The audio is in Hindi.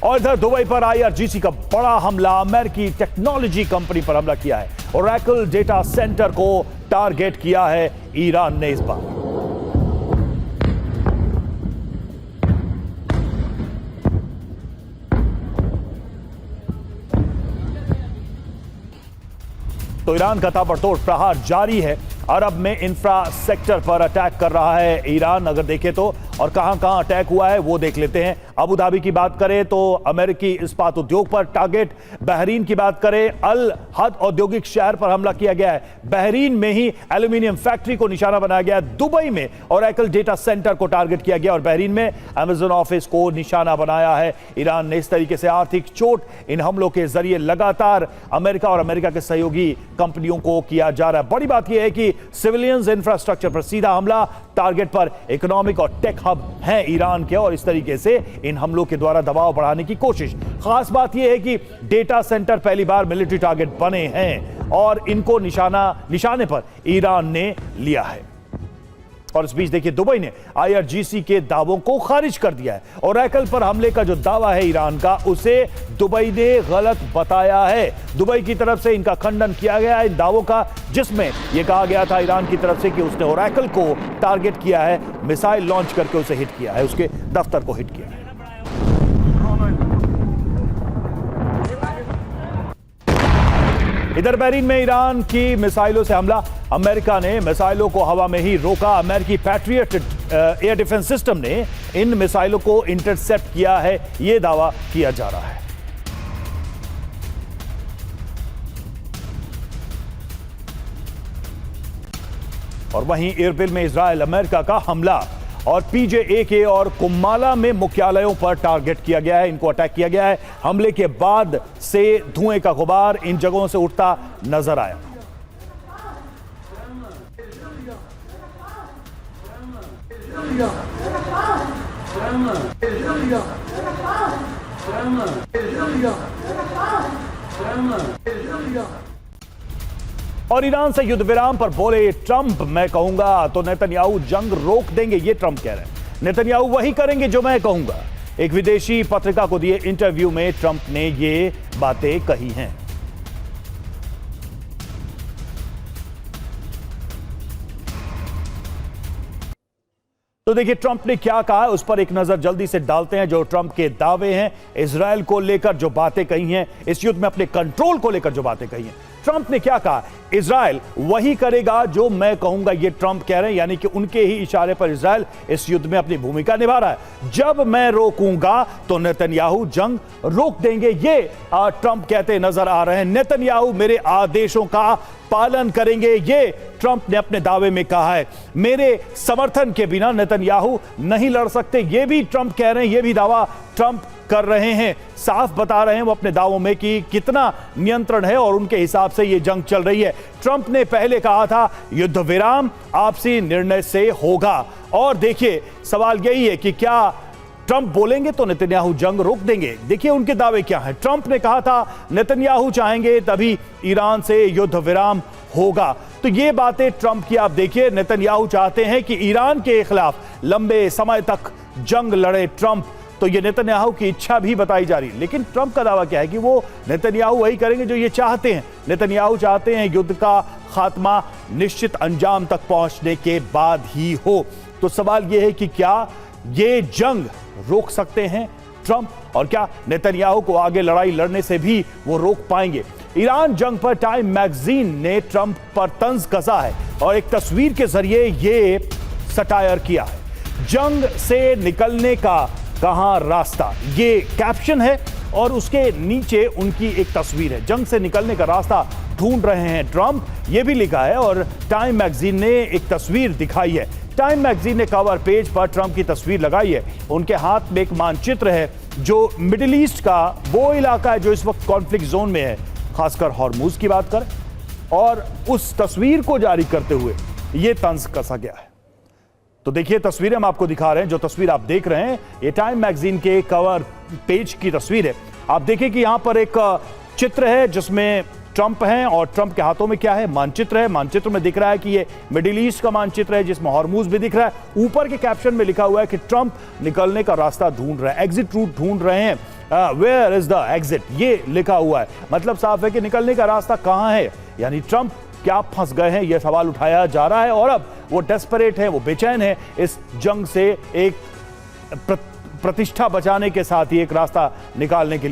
और इधर दुबई पर आईआरजीसी का बड़ा हमला, अमेरिकी टेक्नोलॉजी कंपनी पर हमला किया है। ओरेकल डेटा सेंटर को टारगेट किया है ईरान ने इस बार। तो ईरान का ताबड़तोड़ प्रहार जारी है। अरब में इंफ्रास्ट्रक्चर पर अटैक कर रहा है ईरान, अगर देखें तो, और कहां कहां अटैक हुआ है वो देख लेते हैं। अबू धाबी की बात करें तो अमेरिकी इस्पात उद्योग पर टारगेट, बहरीन की बात करें अल हद औद्योगिक शहर पर हमला किया गया है, बहरीन में ही एल्यूमिनियम फैक्ट्री को निशाना बनाया गया है, दुबई में ओरेकल डेटा सेंटर को टारगेट किया गया और बहरीन में अमेजन ऑफिस को निशाना बनाया है ईरान ने। इस तरीके से आर्थिक चोट इन हमलों के जरिए लगातार अमेरिका और अमेरिका के सहयोगी कंपनियों को किया जा रहा है। बड़ी बात यह है कि सिविलियंस इंफ्रास्ट्रक्चर पर सीधा हमला, टारगेट पर इकोनॉमिक और टेक हब हैं ईरान के, और इस तरीके से इन हमलों के द्वारा दबाव बढ़ाने की कोशिश। खास बात यह है कि डेटा सेंटर पहली बार मिलिट्री टारगेट बने हैं और इनको निशाने पर ईरान ने लिया है। और इस बीच देखिए दुबई ने आईआरजीसी के दावों को खारिज कर दिया है। ओरेकल पर हमले का जो दावा है ईरान का, उसे दुबई ने गलत बताया है। दुबई की तरफ से इनका खंडन किया गया है इन दावों का, जिसमें यह कहा गया था ईरान की तरफ से कि उसने ओरेकल को टारगेट किया है, मिसाइल लॉन्च करके उसे हिट किया है, उसके दफ्तर को हिट किया है। इधर बहरीन में ईरान की मिसाइलों से हमला, अमेरिका ने मिसाइलों को हवा में ही रोका। अमेरिकी पैट्रियट एयर डिफेंस सिस्टम ने इन मिसाइलों को इंटरसेप्ट किया है, यह दावा किया जा रहा है। और वहीं इरबिल में इजराइल अमेरिका का हमला, और पीजेएके और कुम्माला में मुख्यालयों पर टारगेट किया गया है, इनको अटैक किया गया है। हमले के बाद से धुएं का गुबार इन जगहों से उठता नजर आया। और ईरान से युद्ध विराम पर बोले ट्रंप, मैं कहूंगा तो नेतन्याहू जंग रोक देंगे, ये ट्रंप कह रहे हैं। नेतन्याहू वही करेंगे जो मैं कहूंगा। एक विदेशी पत्रिका को दिए इंटरव्यू में ट्रंप ने ये बातें कही हैं। तो देखिए ट्रंप ने क्या कहा, उस पर एक नजर जल्दी से डालते हैं। जो ट्रंप के दावे हैं इजराइल को लेकर, जो बातें कही हैं, इस युद्ध में अपने कंट्रोल को लेकर जो बातें कही हैं, ट्रंप ने क्या कहा, इजराइल वही करेगा जो मैं कहूंगा, ये ट्रंप कह रहे हैं, यानी कि उनके ही इशारे पर इजराइल इस युद्ध में अपनी भूमिका निभा रहा है। जब मैं रोकूंगा तो नेतन्याहू जंग रोक देंगे, ये ट्रंप कहते नजर आ रहे हैं। नेतन्याहू मेरे आदेशों का पालन करेंगे, ये ट्रंप ने अपने दावे में कहा है। मेरे समर्थन के बिना नेतन्याहू नहीं लड़ सकते, ये भी ट्रंप कह रहे हैं, ये भी दावा ट्रंप कर रहे हैं। साफ बता रहे हैं वो अपने दावों में कि कितना नियंत्रण है और उनके हिसाब से ये जंग चल रही है। ट्रंप ने पहले कहा था युद्ध विराम आपसी निर्णय से होगा, और देखिए सवाल यही है कि क्या ट्रंप बोलेंगे तो नेतन्याहू जंग रोक देंगे। देखिए उनके दावे क्या हैं। ट्रंप ने कहा था नेतन्याहू चाहेंगे तभी ईरान से युद्ध विराम होगा, तो ये बातें ट्रंप की आप देखिए। नेतन्याहू चाहते हैं कि ईरान के खिलाफ लंबे समय तक जंग लड़े ट्रंप, तो ये नेतन्याहू की इच्छा भी बताई जा रही है। लेकिन ट्रंप का दावा क्या है कि वो नेतन्याहू वही करेंगे जो ये चाहते हैं। नेतन्याहू चाहते हैं युद्ध का खात्मा निश्चित अंजाम तक पहुंचने के बाद ही हो। तो सवाल ये है कि क्या ये जंग रोक सकते हैं ट्रंप, और क्या नेतन्याहू को आगे लड़ाई लड़ने से भी वो रोक पाएंगे। ईरान जंग पर टाइम मैगजीन ने ट्रंप पर तंज कसा है और एक तस्वीर के जरिए ये सटायर किया है। जंग से निकलने का कहां रास्ता, ये कैप्शन है और उसके नीचे उनकी एक तस्वीर है। जंग से निकलने का रास्ता ढूंढ रहे हैं ट्रंप, ये भी लिखा है, और टाइम मैगजीन ने एक तस्वीर दिखाई है। टाइम मैगजीन ने कवर पेज पर ट्रंप की तस्वीर लगाई है। उनके हाथ में एक मानचित्र है जो मिडिल ईस्ट का वो इलाका है जो इस वक्त कॉन्फ्लिक्ट जोन में है, खासकर हॉर्मुज की बात करें, और उस तस्वीर को जारी करते हुए यह तंज कसा गया है। तो देखिए तस्वीरें हम आपको दिखा रहे हैं। जो तस्वीर आप देख रहे हैं ये टाइम मैगजीन के कवर पेज की तस्वीर है। आप देखिए कि यहां पर एक चित्र है जिसमें ट्रंप हैं और ट्रंप के हाथों में क्या है, मानचित्र है। मानचित्र में दिख रहा है कि ये मिडिल ईस्ट का मानचित्र है जिसमें हॉर्मुज भी दिख रहा है। ऊपर के कैप्शन में लिखा हुआ है कि ट्रंप निकलने का रास्ता ढूंढ रहे हैं, एग्जिट रूट ढूंढ रहे हैं। वेयर इज द एग्जिट, ये लिखा हुआ है। मतलब साफ है कि निकलने का रास्ता कहां है, यानी ट्रंप क्या फंस गए हैं, यह सवाल उठाया जा रहा है। और अब वो डेस्परेट है, वो बेचैन है इस जंग से एक प्रतिष्ठा बचाने के साथ ही एक रास्ता निकालने के लिए।